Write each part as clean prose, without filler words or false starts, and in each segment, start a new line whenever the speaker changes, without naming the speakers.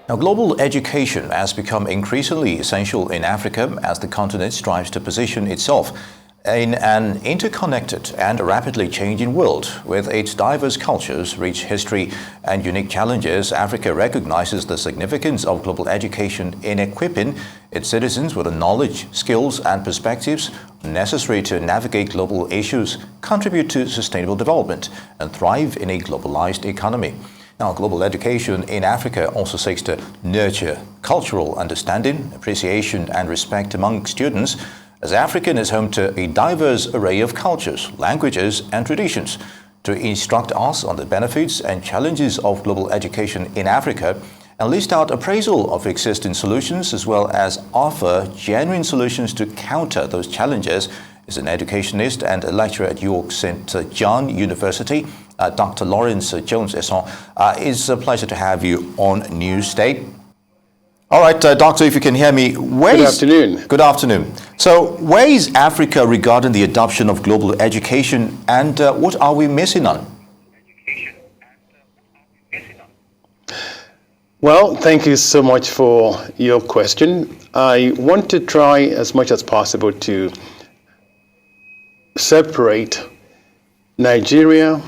Now, global education has become increasingly essential in Africa as the continent strives to position itself in an interconnected and rapidly changing world. With its diverse cultures, rich history, and unique challenges, Africa recognizes the significance of global education in equipping its citizens with the knowledge, skills, and perspectives necessary to navigate global issues, contribute to sustainable development, and thrive in a globalized economy. Now, global education in Africa also seeks to nurture cultural understanding, appreciation, and respect among students, as Africa is home to a diverse array of cultures, languages, and traditions. To instruct us on the benefits and challenges of global education in Africa and list out appraisal of existing solutions as well as offer genuine solutions to counter those challenges is an educationist and a lecturer at York St. John University, Dr. Lawrence Jones-Esan. It's a pleasure to have you on Newsday. All right, Doctor, if you can hear me.
Good afternoon.
Good afternoon. So where is Africa regarding the adoption of global education, and what are we missing on?
Well, thank you so much for your question. I want to try as much as possible to separate Nigeria,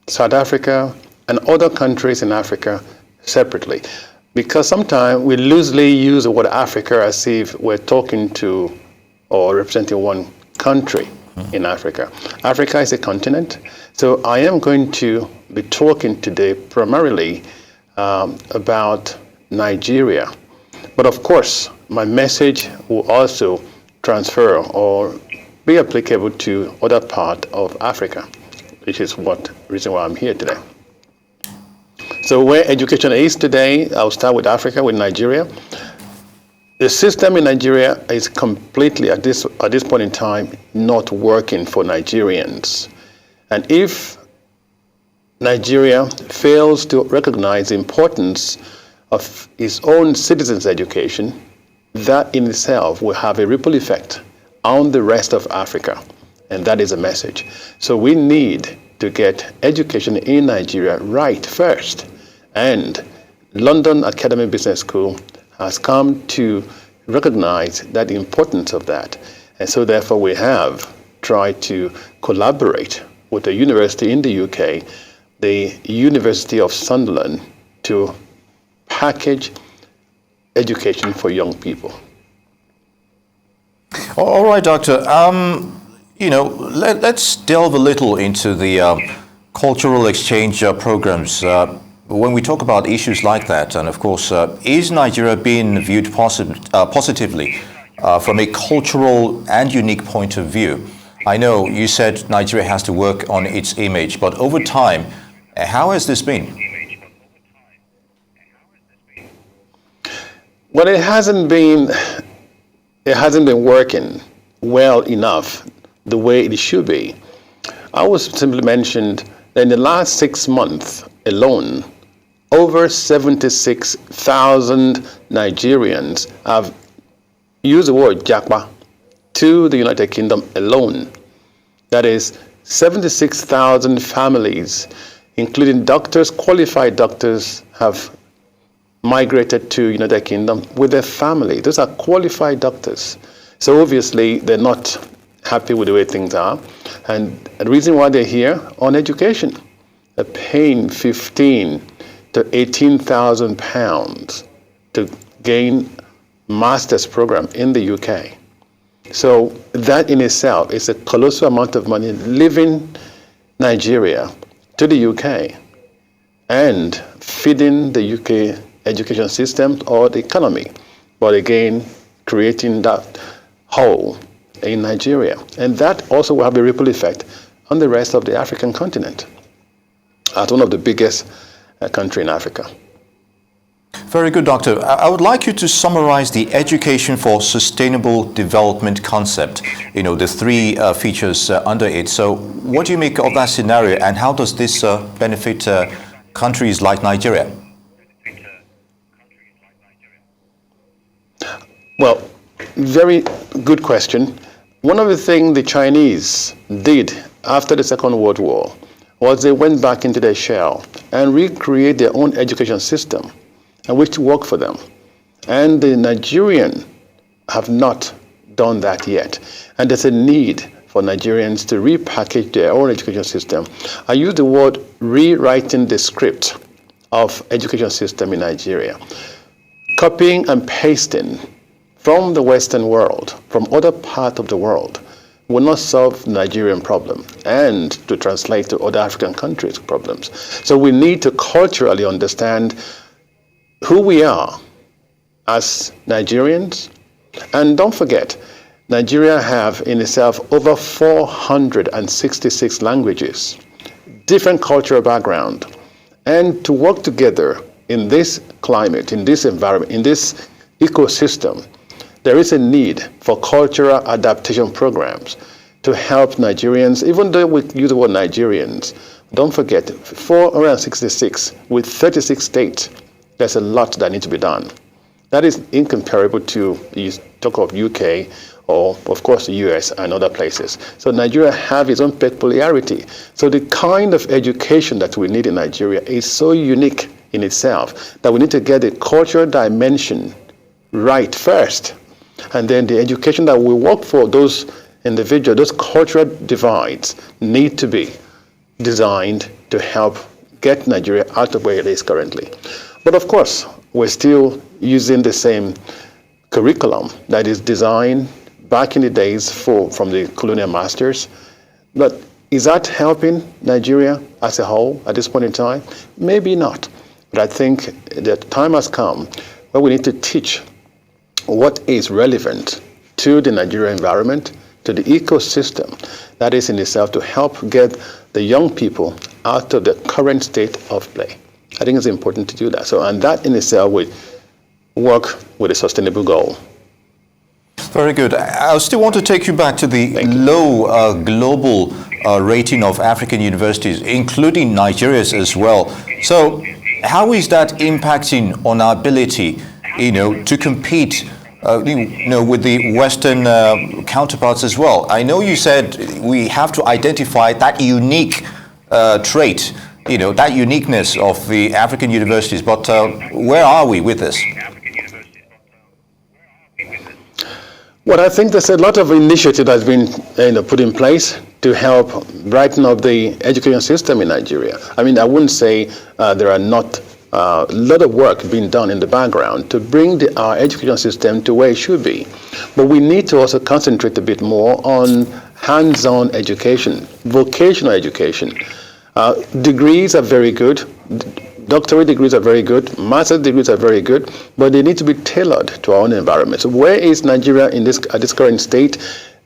South Africa, and other countries in Africa separately. Because sometimes we loosely use the word Africa as if we're talking to or representing one country in Africa. Africa is a continent, so I am going to be talking today primarily about Nigeria. But of course, my message will also transfer or be applicable to other parts of Africa, which is the reason why I'm here today. So where education is today, I'll start with Africa, with Nigeria. The system in Nigeria is completely, at this point in time, not working for Nigerians. And if Nigeria fails to recognize the importance of its own citizens' education, that in itself will have a ripple effect on the rest of Africa. And that is a message. So we need to get education in Nigeria right first. And London Academy Business School has come to recognize that importance of that. And so therefore we have tried to collaborate with a university in the UK, the University of Sunderland, to package education for young people.
All right, Doctor. Let's delve a little into the cultural exchange programs. When we talk about issues like that, and of course, is Nigeria being viewed positively from a cultural and unique point of view? I know you said Nigeria has to work on its image, but over time, how has this been?
Well, it hasn't been working well enough the way it should be. I was simply mentioned that in the last 6 months alone, over 76,000 Nigerians have used the word Japa to the United Kingdom alone. That is 76,000 families, including doctors, qualified doctors, have migrated to United Kingdom with their family. Those are qualified doctors. So obviously they're not happy with the way things are. And the reason why they're here on education, they're paying 15 to 18,000 pounds to gain master's program in the UK. So that in itself is a colossal amount of money leaving Nigeria to the UK and feeding the UK education system or the economy, but again, creating that hole in Nigeria. And that also will have a ripple effect on the rest of the African continent as one of the biggest country in Africa.
Very good, Doctor. I would like you to summarize the education for sustainable development concept, the three features under it. So what do you make of that scenario, and how does this benefit countries like Nigeria?
Well, very good question. One of the things the Chinese did after the Second World War was they went back into their shell and recreate their own education system. and which work for them. And the Nigerian have not done that yet. And there's a need for Nigerians to repackage their own education system. I use the word rewriting the script of education system in Nigeria. Copying and pasting from the Western world, from other parts of the world, will not solve the Nigerian problem and to translate to other African countries' problems. So we need to culturally understand who we are as Nigerians. And don't forget, Nigeria have in itself over 466 languages, different cultural background. And to work together in this climate, in this environment, in this ecosystem, there is a need for cultural adaptation programs to help Nigerians, even though we use the word Nigerians. Don't forget, 466 with 36 states, there's a lot that needs to be done. That is incomparable to, you talk of UK or, of course, the US and other places. So Nigeria have its own peculiarity. So the kind of education that we need in Nigeria is so unique in itself that we need to get the cultural dimension right first. And then the education that we work for, those individuals, those cultural divides need to be designed to help get Nigeria out of where it is currently. But of course, we're still using the same curriculum that is designed back in the days from the colonial masters. But is that helping Nigeria as a whole at this point in time? Maybe not. But I think the time has come where we need to teach what is relevant to the Nigerian environment, to the ecosystem that is in itself to help get the young people out of the current state of play. I think it's important to do that. So, and that in itself will work with a sustainable goal.
Very good. I still want to take you back to the low global rating of African universities, including Nigeria's as well. So how is that impacting on our ability, to compete with the Western counterparts as well? I know you said we have to identify that unique trait, that uniqueness of the African universities, but where are we with this?
Well, I think there's a lot of initiative that's been put in place to help brighten up the education system in Nigeria. I mean, I wouldn't say there are not a lot of work being done in the background to bring our education system to where it should be. But we need to also concentrate a bit more on hands-on education, vocational education. Degrees are very good. Doctorate degrees are very good, master's degrees are very good, but they need to be tailored to our own environment. So where is Nigeria at this current state?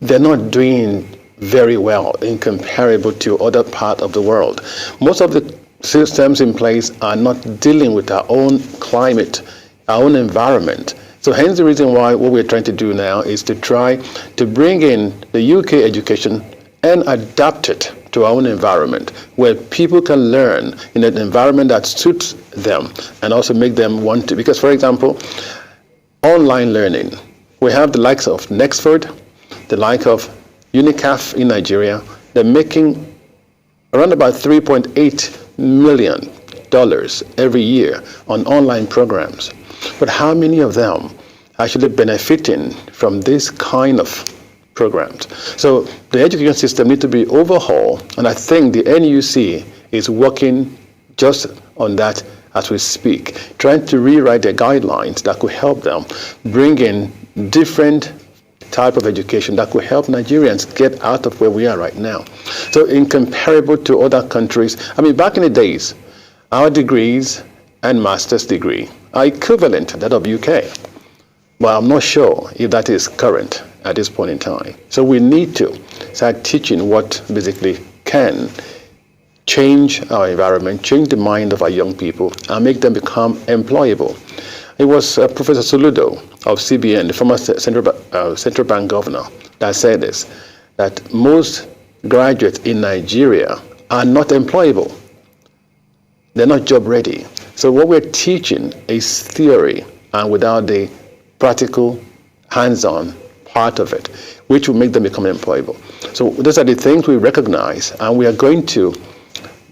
They're not doing very well in comparable to other parts of the world. Most of the systems in place are not dealing with our own climate, our own environment. So hence the reason why what we're trying to do now is to try to bring in the UK education and adapt it to our own environment, where people can learn in an environment that suits them and also make them want to. Because, for example, online learning, we have the likes of Nexford, the like of UNICAF in Nigeria. They're making around about $3.8 million every year on online programs. But how many of them actually benefiting from this kind of programs? So the education system needs to be overhauled, and I think the NUC is working just on that as we speak, trying to rewrite the guidelines that could help them bring in different type of education that could help Nigerians get out of where we are right now. So in comparable to other countries, I mean, back in the days, our degrees and master's degree are equivalent to that of UK. But I'm not sure if that is current at this point in time. So we need to start teaching what basically can change our environment, change the mind of our young people, and make them become employable. It was Professor Soludo of CBN, the former central bank governor, that said this, that most graduates in Nigeria are not employable. They're not job ready. So what we're teaching is theory, and without the practical, hands-on part of it, which will make them become employable. So those are the things we recognize, and we are going to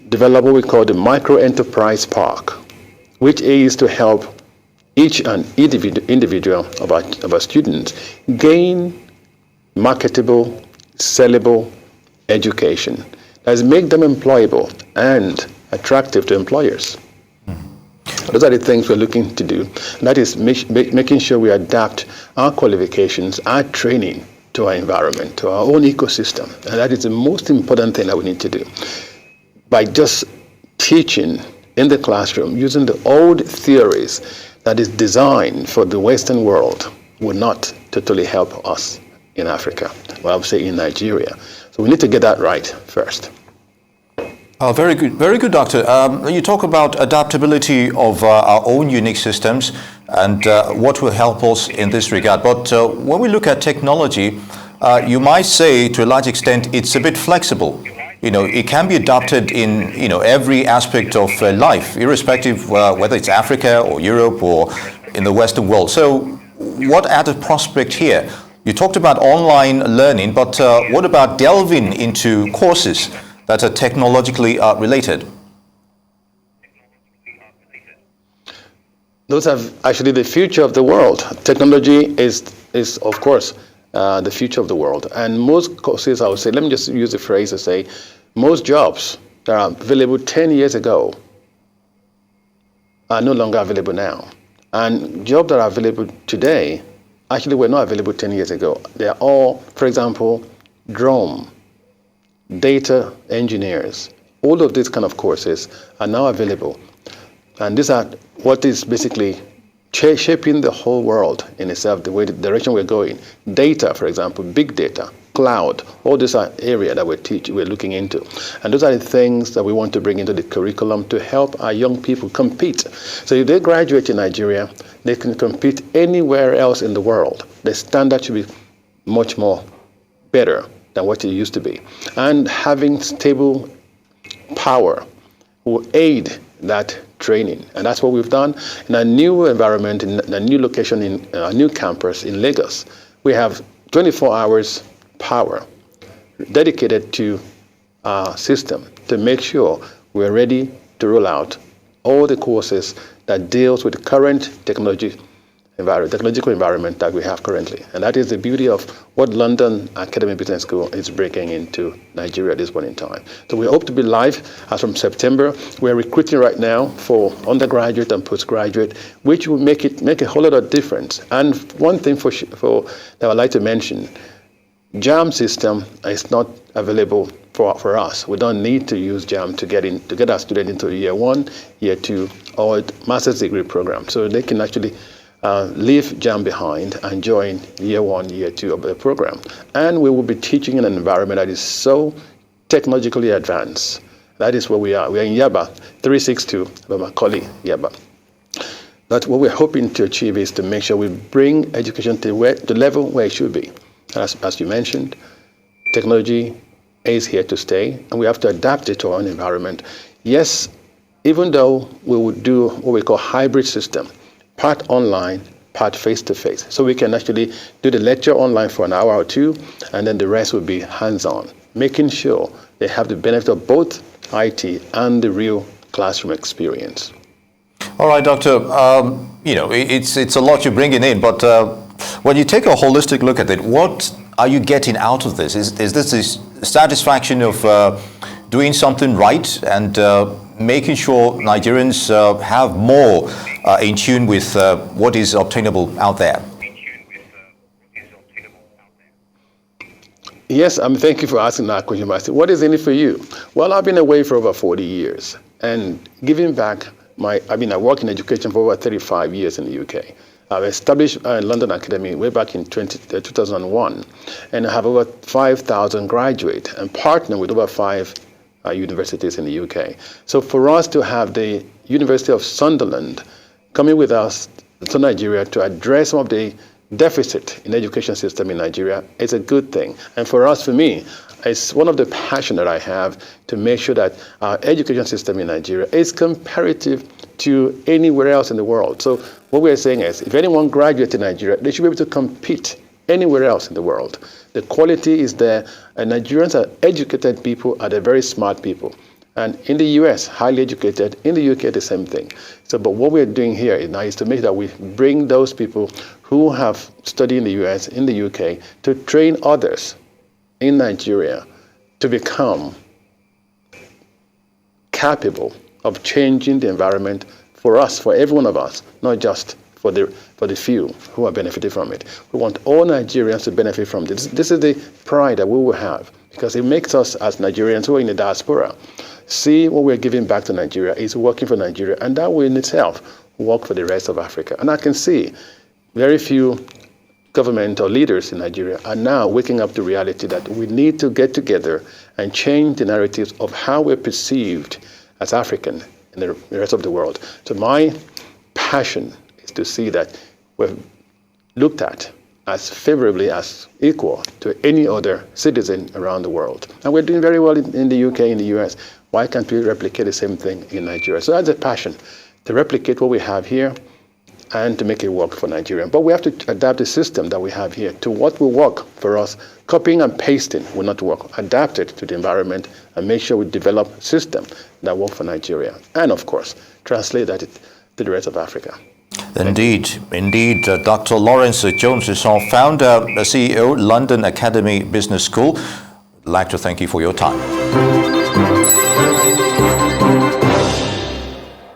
develop what we call the micro enterprise park, which is to help each and individual of our students gain marketable, sellable education. That make them employable and attractive to employers. Those are the things we're looking to do. And that is making sure we adapt our qualifications, our training to our environment, to our own ecosystem. And that is the most important thing that we need to do. By just teaching in the classroom, using the old theories that is designed for the Western world will not totally help us in Africa, well, I would say in Nigeria. So we need to get that right first.
Very good, Doctor. You talk about adaptability of our own unique systems and what will help us in this regard. But when we look at technology, you might say to a large extent it's a bit flexible. You know, it can be adopted in every aspect of life, irrespective whether it's Africa or Europe or in the Western world. So, what added prospect here? You talked about online learning, but what about delving into courses that are technologically related?
Those are actually the future of the world. Technology is of course, the future of the world. And most courses, I would say, let me just use the phrase to say, most jobs that are available 10 years ago are no longer available now. And jobs that are available today actually were not available 10 years ago. They are all, for example, drone, data engineers, all of these kind of courses are now available. And these are what is basically shaping the whole world in itself, the direction we're going. Data, for example, big data, cloud, all these are areas that we're looking into. And those are the things that we want to bring into the curriculum to help our young people compete. So if they graduate in Nigeria, they can compete anywhere else in the world. The standard should be much more better than what it used to be. And having stable power will aid that training. And that's what we've done in a new environment, in a new location, in a new campus in Lagos. We have 24 hours power dedicated to our system to make sure we're ready to roll out all the courses that deals with the current technological environment that we have currently. And that is the beauty of what London Academy Business School is breaking into Nigeria at this point in time. So we hope to be live as from September. We're recruiting right now for undergraduate and postgraduate, which will make a whole lot of difference. And one thing that I'd like to mention, JAM system is not available for us. We don't need to use JAM to get our student into year 1, year 2, or master's degree program. So they can actually leave JAM behind and join year 1, year 2 of the program. And we will be teaching in an environment that is so technologically advanced. That is where we are. We are in Yaba, 362, Macaulay, Yaba. That's what we're hoping to achieve, is to make sure we bring education to the level where it should be. As you mentioned, technology is here to stay, and we have to adapt it to our own environment. Yes, even though we would do what we call hybrid system, part online, part face-to-face. So we can actually do the lecture online for an hour or two, and then the rest will be hands-on, making sure they have the benefit of both IT and the real classroom experience.
All right, Doctor. It's a lot you're bringing in, but when you take a holistic look at it, what are you getting out of this? Is this the satisfaction of doing something right and making sure Nigerians have more in tune with what is obtainable out there?
Yes, thank you for asking that question, Master. What is in it for you? Well, I've been away for over 40 years, and giving back I worked in education for over 35 years in the UK. I've established London Academy way back in 2001, and I have over 5,000 graduates and partner with over 5 universities in the UK. So for us to have the University of Sunderland coming with us to Nigeria to address some of the deficit in the education system in Nigeria is a good thing. And for me, it's one of the passion that I have to make sure that our education system in Nigeria is comparative to anywhere else in the world. So what we're saying is, if anyone graduates in Nigeria, they should be able to compete anywhere else in the world. The quality is there, and Nigerians are educated people, are very smart people. And in the US, highly educated. In the UK, the same thing. So, but what we're doing here now is to make that we bring those people who have studied in the US, in the UK, to train others in Nigeria to become capable of changing the environment for us, for every one of us, not just for the few who are benefiting from it. We want all Nigerians to benefit from this. This is the pride that we will have, because it makes us, as Nigerians who are in the diaspora, see what we're giving back to Nigeria is working for Nigeria, and that will in itself work for the rest of Africa. And I can see very few government or leaders in Nigeria are now waking up to reality that we need to get together and change the narratives of how we're perceived as African in the rest of the world. So my passion is to see that we're looked at as favorably as equal to any other citizen around the world. And we're doing very well in the UK, in the US. Why can't we replicate the same thing in Nigeria? So that's a passion, to replicate what we have here and to make it work for Nigeria. But we have to adapt the system that we have here to what will work for us. Copying and pasting will not work. Adapt it to the environment and make sure we develop a system that works for Nigeria. And of course, translate that to the rest of Africa.
Indeed. Dr. Lawrence Jones-Esan, founder, CEO, London Academy Business School. I'd like to thank you for your time.